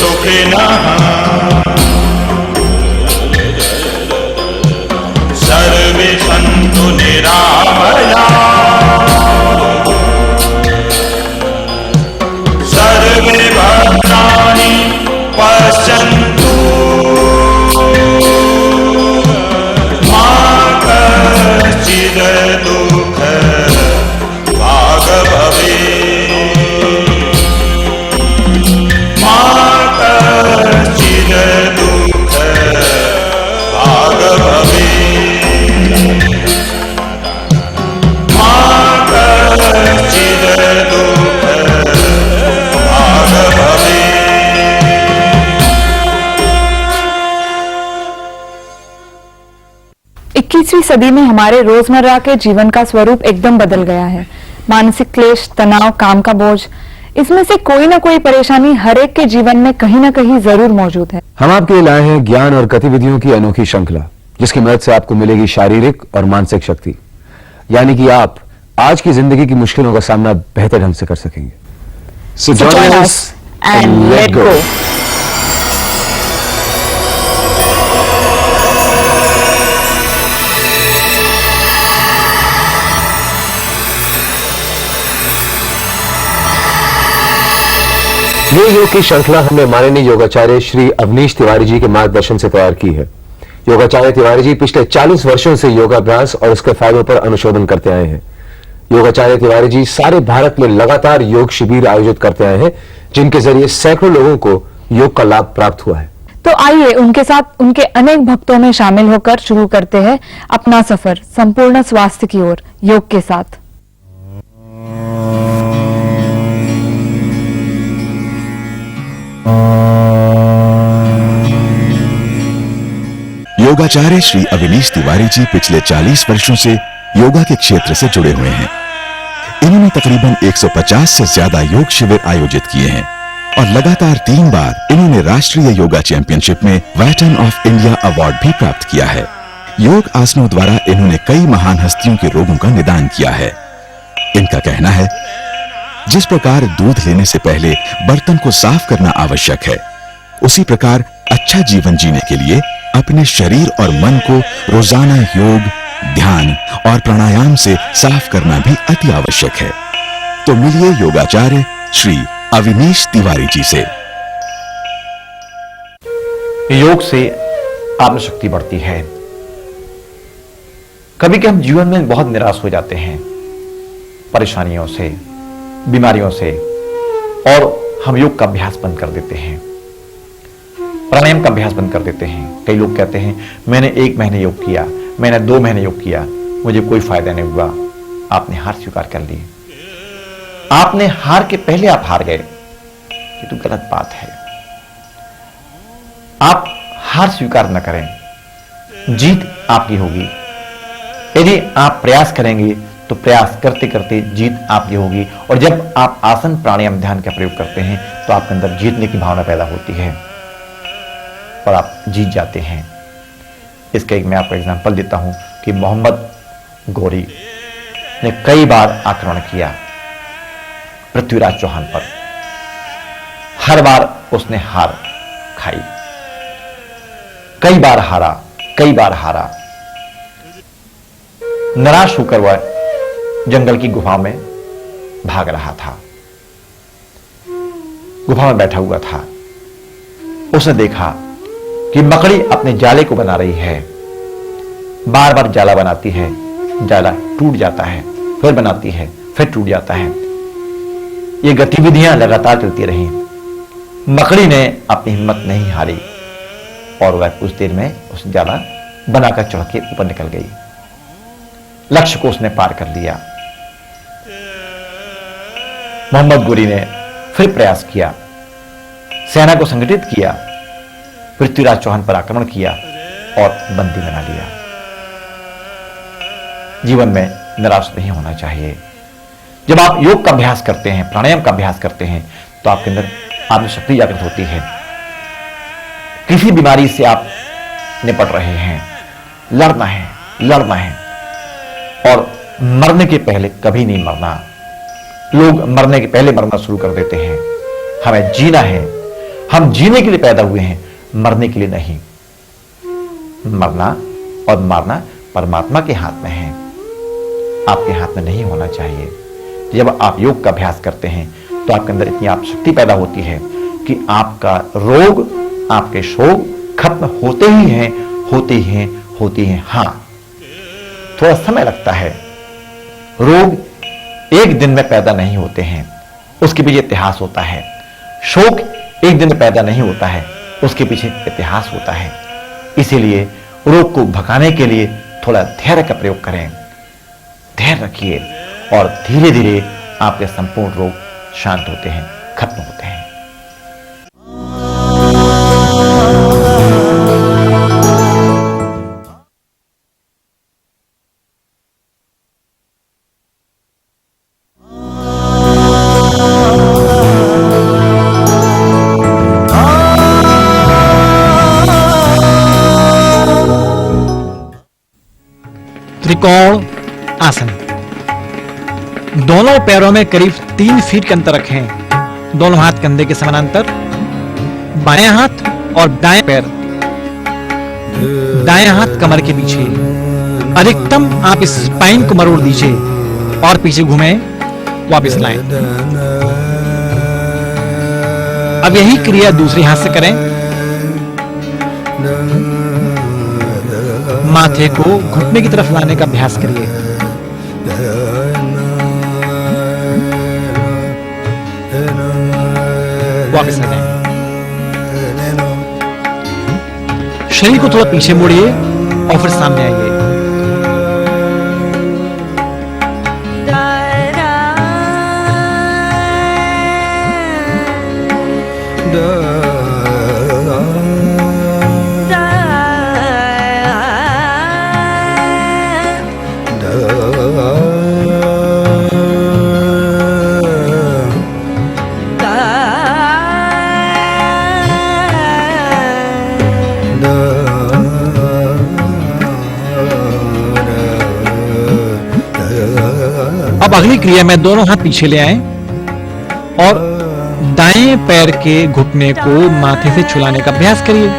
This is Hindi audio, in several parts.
सुखिनः सर्वे सन्तु निरामयाः सर्वे भद्राणि पश्यन्तु मा कश्चित् दुःखभाग् भवेत् मा कश्चित् दुःखभाग् भवेत् मा कश्चित् दुःखभाग् भवेत्। 21वीं सदी में हमारे रोजमर्रा के जीवन का स्वरूप एकदम बदल गया है। मानसिक क्लेश, तनाव, काम का बोझ, इसमें से कोई ना कोई परेशानी हर एक के जीवन में कहीं ना कहीं जरूर मौजूद है। हम आपके लिए लाए हैं ज्ञान और गतिविधियों की अनोखी श्रृंखला, जिसकी मदद से आपको मिलेगी शारीरिक और मानसिक शक्ति, यानी कि आप आज की जिंदगी की मुश्किलों का सामना बेहतर ढंग से कर सकेंगे। So join us and let go। ये योग की श्रृंखला हमने माननीय योगाचार्य श्री अवनीश तिवारी जी के मार्गदर्शन से तैयार की है। योगाचार्य तिवारी जी पिछले 40 वर्षों से योगाभ्यास और उसके फायदों पर अनुशोधन करते आए हैं। योगाचार्य तिवारी जी सारे भारत में लगातार योग शिविर आयोजित करते आए हैं, जिनके जरिए सैकड़ों लोगों को योग का लाभ प्राप्त हुआ है। तो आइए उनके साथ उनके अनेक भक्तों में शामिल होकर शुरू करते हैं अपना सफर संपूर्ण स्वास्थ्य की ओर योग के साथ। योगाचार्य श्री अवनीश तिवारी जी पिछले 40 वर्षों से योगा के क्षेत्र से जुड़े हुए हैं। इन्होंने तकरीबन 150 से ज्यादा योग शिविर आयोजित किए हैं और लगातार 3 बार इन्होंने राष्ट्रीय योगा चैंपियनशिप में वेटरन ऑफ इंडिया अवार्ड भी प्राप्त किया है। योग आसनों द्वारा इन्होंने कई महान हस्तियों के रोगों का निदान किया है। इनका कहना है, जिस प्रकार दूध लेने से पहले बर्तन को साफ करना आवश्यक है, उसी प्रकार अच्छा जीवन जीने के लिए अपने शरीर और मन को रोजाना योग, ध्यान और प्राणायाम से साफ करना भी अति आवश्यक है। तो मिलिए योगाचार्य श्री अवनीश तिवारी जी से। योग से आत्मशक्ति बढ़ती है। कभी कभी हम जीवन में बहुत निराश हो जाते हैं परेशानियों से, बीमारियों से, और हम योग का अभ्यास बंद कर देते हैं, प्राणायाम का अभ्यास बंद कर देते हैं। कई लोग कहते हैं मैंने 1 महीने योग किया, मैंने 2 महीने योग किया, मुझे कोई फायदा नहीं हुआ। आपने हार स्वीकार कर ली। आपने हार के पहले आप हार गए, ये तो गलत बात है। आप हार स्वीकार न करें, जीत आपकी होगी। यदि आप प्रयास करेंगे तो प्रयास करते करते जीत आपकी होगी। और जब आप आसन, प्राणायाम, ध्यान का प्रयोग करते हैं तो आपके अंदर जीतने की भावना पैदा होती है और आप जीत जाते हैं। इसका एक मैं आपको एग्जांपल देता हूं कि मोहम्मद गौरी ने कई बार आक्रमण किया पृथ्वीराज चौहान पर। हर बार उसने हार खाई, कई बार हारा, कई बार हारा। निराश होकर वह जंगल की गुफा में भाग रहा था। गुफा में बैठा हुआ था। उसने देखा कि मकड़ी अपने जाले को बना रही है। बार बार जाला बनाती है, जाला टूट जाता है, फिर बनाती है, फिर टूट जाता है। ये गतिविधियां लगातार चलती रही। मकड़ी ने अपनी हिम्मत नहीं हारी और वह कुछ देर में उस जाला बनाकर चढ़ के ऊपर निकल गई। लक्ष्य को उसने पार कर लिया। मोहम्मद गौरी ने फिर प्रयास किया, सेना को संगठित किया, पृथ्वीराज चौहान पर आक्रमण किया और बंदी बना लिया। जीवन में निराश नहीं होना चाहिए। जब आप योग का अभ्यास करते हैं, प्राणायाम का अभ्यास करते हैं, तो आपके अंदर आत्मशक्ति जागृत होती है। किसी बीमारी से आप निपट रहे हैं, लड़ना है, लड़ना है, और मरने के पहले कभी नहीं मरना। लोग मरने के पहले मरना शुरू कर देते हैं। हमें जीना है, हम जीने के लिए पैदा हुए हैं, मरने के लिए नहीं। मरना और मारना परमात्मा के हाथ में है, आपके हाथ में नहीं होना चाहिए। जब आप योग का अभ्यास करते हैं तो आपके अंदर इतनी आप शक्ति पैदा होती है कि आपका रोग, आपके शोक खत्म होते ही हैं, होती हैं। हां, थोड़ा समय लगता है। रोग एक दिन में पैदा नहीं होते हैं, उसके पीछे इतिहास होता है। शोक एक दिन में पैदा नहीं होता है, उसके पीछे इतिहास होता है। इसीलिए रोग को भगाने के लिए थोड़ा धैर्य का प्रयोग करें, धैर्य रखिए और धीरे धीरे आपके संपूर्ण रोग शांत होते हैं, खत्म होते हैं। त्रिकोण आसन। दोनों पैरों में करीब 3 फीट का अंतर रखें। दोनों हाथ कंधे के समानांतर, बायां हाथ और दाएं पैर, दायां हाथ कमर के पीछे। अधिकतम आप इस स्पाइन को मरोड़ दीजिए और पीछे घुमें, वापस लाएं। अब यही क्रिया दूसरे हाथ से करें। माथे को घुटने की तरफ लाने का अभ्यास करिए। वापस आ जाएं। शरीर को थोड़ा पीछे मोड़िए और फिर सामने आइए। अब अगली क्रिया में दोनों हाथ पीछे ले आएं और दाएं पैर के घुटने को माथे से छुलाने का अभ्यास करिए।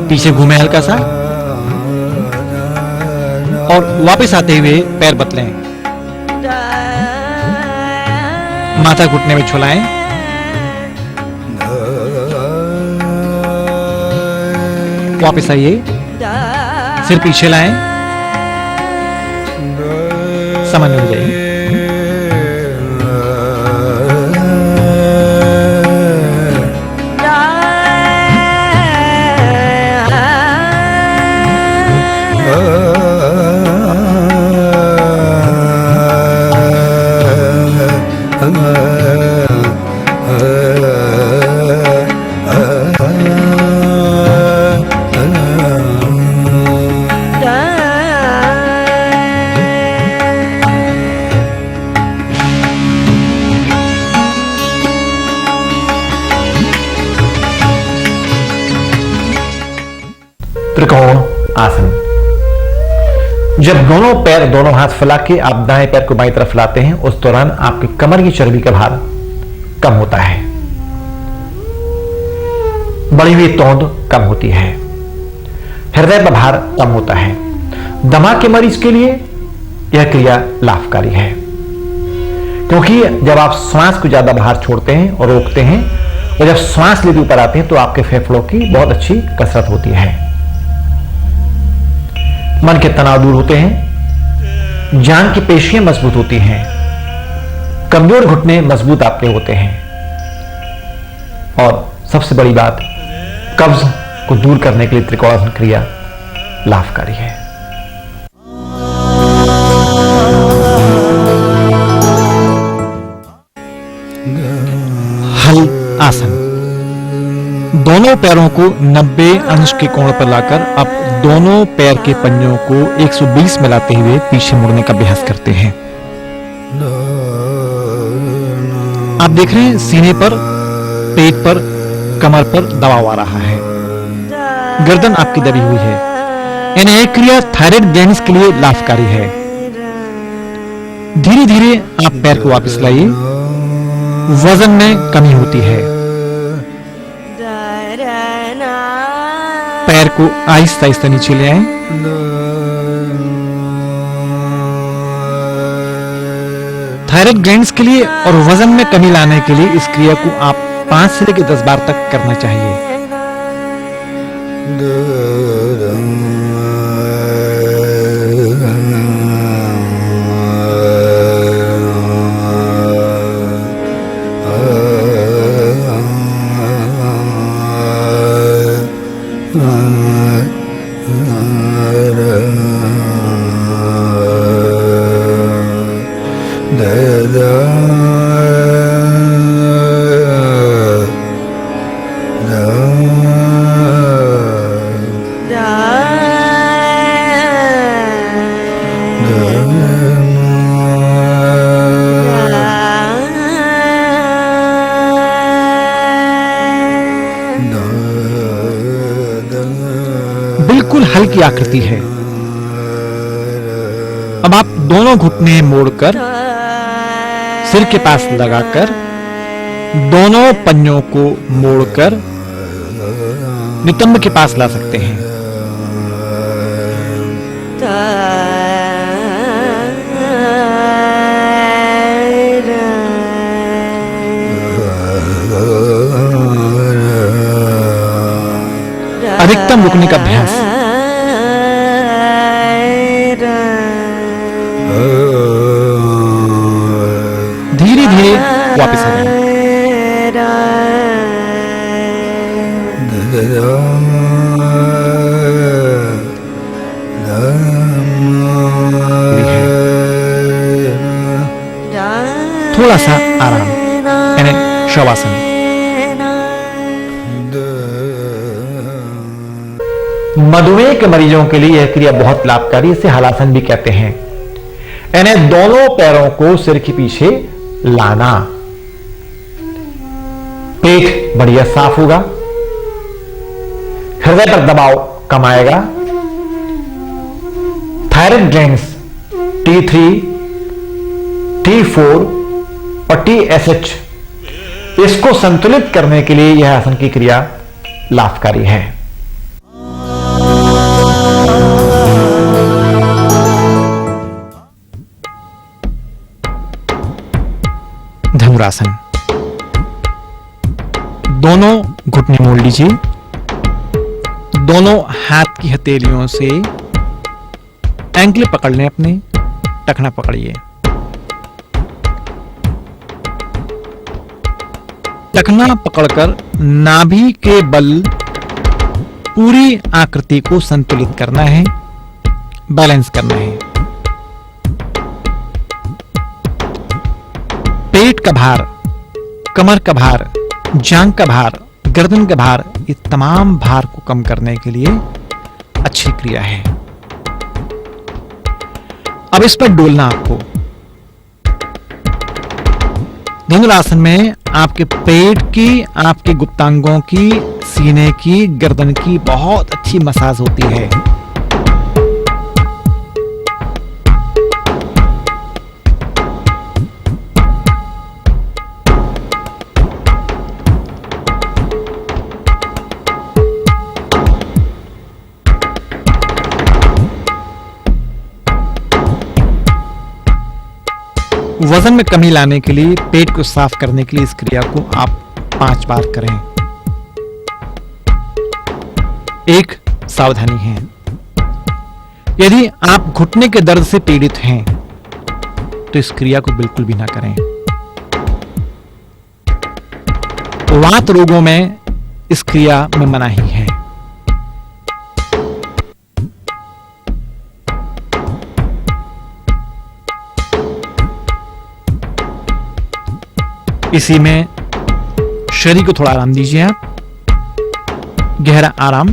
पीछे घूमे हल्का सा और वापस आते हुए पैर बदलें। माथा घुटने में छुलाएं, वापस आइए, सिर पीछे लाएं, सामान्य हो जाइए। त्रिकोण आसन। जब दोनों पैर, दोनों हाथ फैला के आप दाएं पैर को बाईं तरफ लाते हैं, उस दौरान आपकी कमर की चर्बी का भार कम होता है, बढ़ी हुई तौंद कम होती है, हृदय का भार कम होता है। दमा के मरीज के लिए यह क्रिया लाभकारी है, क्योंकि जब आप श्वास को ज्यादा बाहर छोड़ते हैं और रोकते हैं और जब श्वास लेते ऊपर आते हैं तो आपके फेफड़ों की बहुत अच्छी कसरत होती है, मन के तनाव दूर होते हैं, जान की पेशियां मजबूत होती हैं, कमजोर घुटने मजबूत आपके होते हैं और सबसे बड़ी बात, कब्ज को दूर करने के लिए त्रिकोणासन क्रिया लाभकारी है। हल आसन। दोनों पैरों को 90 अंश के कोण पर लाकर अब दोनों पैर के पंजों को 120 में लाते हुए पीछे मुड़ने का अभ्यास करते हैं। आप देख रहे हैं सीने पर, पेट पर, कमर पर दबाव आ रहा है, गर्दन आपकी दबी हुई है। यानी यह क्रिया थायराइड ग्लैंड्स के लिए लाभकारी है। धीरे धीरे आप पैर को वापस लाइए वजन में कमी होती है। पैर को आहिस्ता आहिस्ता नीचे ले आए। थायराइड ग्लैंड्स के लिए और वजन में कमी लाने के लिए इस क्रिया को आप 5 से लेकर 10 बार तक करना चाहिए। बिल्कुल हल्की आकृति है। अब आप दोनों घुटने मोड़कर सिर के पास लगाकर दोनों पंजों को मोड़कर नितंब के पास ला सकते हैं। अधिकतम रुकने का अभ्यास। धीरे धीरे वापस आ जाए। थोड़ा सा आराम, यानी शवासन। मधुमेह के मरीजों के लिए यह क्रिया बहुत लाभकारी, इसे हलासन भी कहते हैं। यानी दोनों पैरों को सिर के पीछे लाना। पेट बढ़िया साफ होगा, हृदय पर दबाव कम आएगा, थायराइड ग्लैंड्स T3, T4 और TSH इसको संतुलित करने के लिए यह आसन की क्रिया लाभकारी है। धनुरासन। दोनों घुटने मोड़ लीजिए। दोनों हाथ की हथेलियों से एंकल पकड़ लें, अपने टखना पकड़िए। टखना पकड़कर नाभि के बल पूरी आकृति को संतुलित करना है, बैलेंस करना है। पेट का भार, कमर का भार, जांघ का भार, गर्दन का भार, इस तमाम भार को कम करने के लिए अच्छी क्रिया है। अब इस पर डोलना आपको। धनुरासन में आपके पेट की, आपके गुप्तांगों की, सीने की, गर्दन की बहुत अच्छी मसाज होती है। वजन में कमी लाने के लिए, पेट को साफ करने के लिए इस क्रिया को आप 5 बार करें। एक सावधानी है, यदि आप घुटने के दर्द से पीड़ित हैं तो इस क्रिया को बिल्कुल भी ना करें। वात रोगों में इस क्रिया में मनाही है। इसी में शरीर को थोड़ा आराम दीजिए आप, गहरा आराम।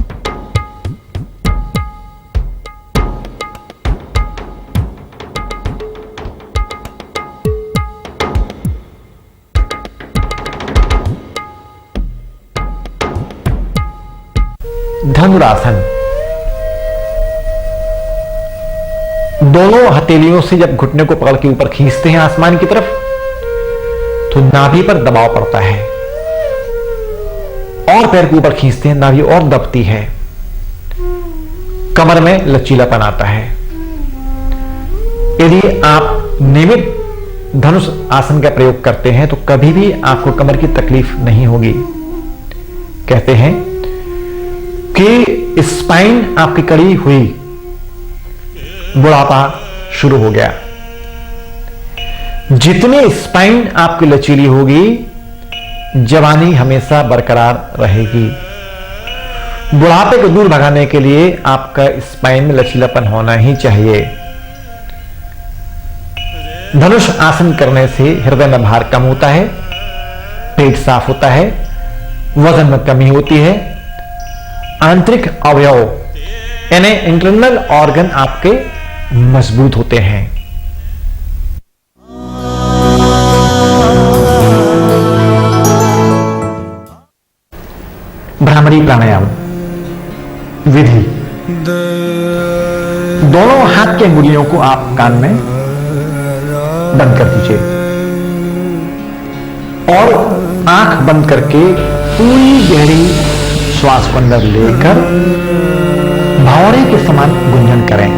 धनुरासन। दोनों हथेलियों से जब घुटने को पकड़ के ऊपर खींचते हैं आसमान की तरफ, तो नाभि पर दबाव पड़ता है, और पैर के ऊपर खींचते हैं, नाभि और दबती है, कमर में लचीलापन आता है। यदि आप नियमित धनुष आसन का प्रयोग करते हैं तो कभी भी आपको कमर की तकलीफ नहीं होगी। कहते हैं कि स्पाइन आपकी कड़ी हुई, बुढ़ापा शुरू हो गया। जितनी स्पाइन आपकी लचीली होगी, जवानी हमेशा बरकरार रहेगी। बुढ़ापे को दूर भगाने के लिए आपका स्पाइन में लचीलापन होना ही चाहिए। धनुष आसन करने से हृदय में भार कम होता है, पेट साफ होता है, वजन में कमी होती है, आंतरिक अवयव यानी इंटरनल ऑर्गन आपके मजबूत होते हैं। भ्रामरी प्राणायाम विधि। दोनों हाथ की अंगुलियों को आप कान में बंद कर दीजिए और आंख बंद करके पूरी गहरी श्वास को अंदर लेकर भंवरे के समान गुंजन करें।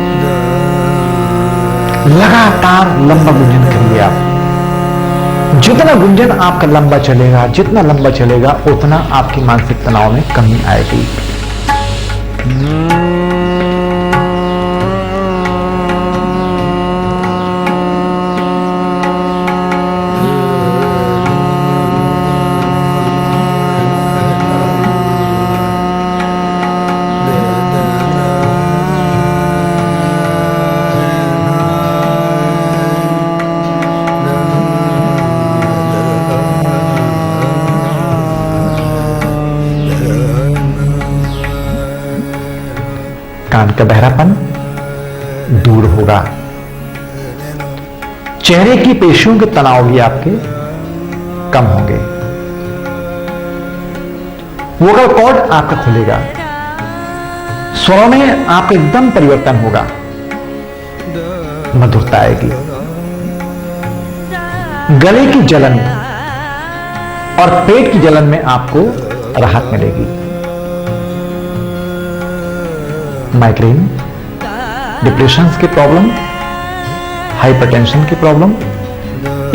लगातार लंबा गुंजन करिए आप। जितना गुंजन आपका लंबा चलेगा, जितना लंबा चलेगा, उतना आपकी मानसिक तनाव में कमी आएगी। कान का बहरापन दूर होगा। चेहरे की पेशियों के तनाव भी आपके कम होंगे। वोकल कॉर्ड आपका खुलेगा, स्वरों में आपका एकदम परिवर्तन होगा, मधुरता आएगी। गले की जलन और पेट की जलन में आपको राहत मिलेगी। माइग्रेन, डिप्रेशन की प्रॉब्लम, हाइपरटेंशन की प्रॉब्लम,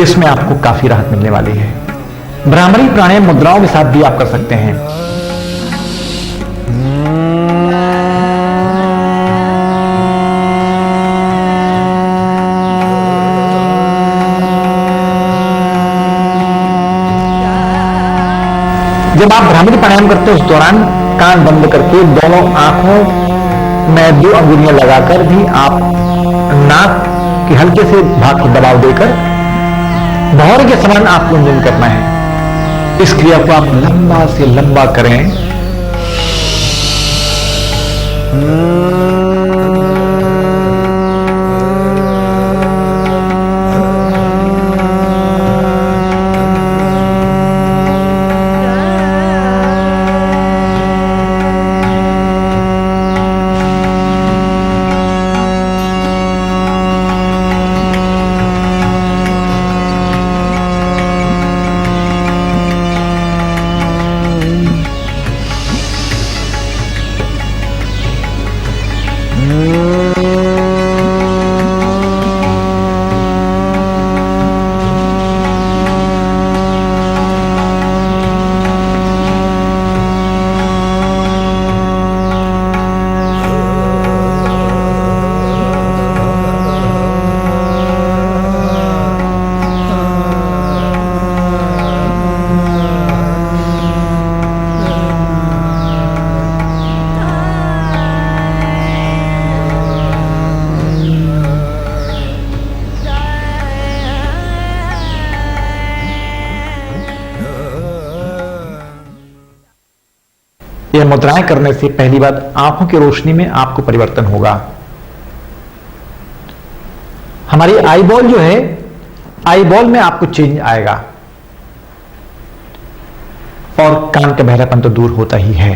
इसमें आपको काफी राहत मिलने वाली है। भ्रामरी प्राणायाम मुद्राओं के साथ भी आप कर सकते हैं। जब आप भ्रामरी प्राणायाम करते हैं उस दौरान कान बंद करके दोनों आंखों में 2 अंगुलियां लगाकर भी आप नाक के हल्के से भाग को दबाव देकर भंवरे के समान आप गुंजन करना है। इस क्रिया को आप लंबा से लंबा करें। यह मुद्राएं करने से पहली बात आंखों की रोशनी में आपको परिवर्तन होगा। हमारी आई बॉल जो है, आई बॉल में आपको चेंज आएगा और कान का बहरापन तो दूर होता ही है।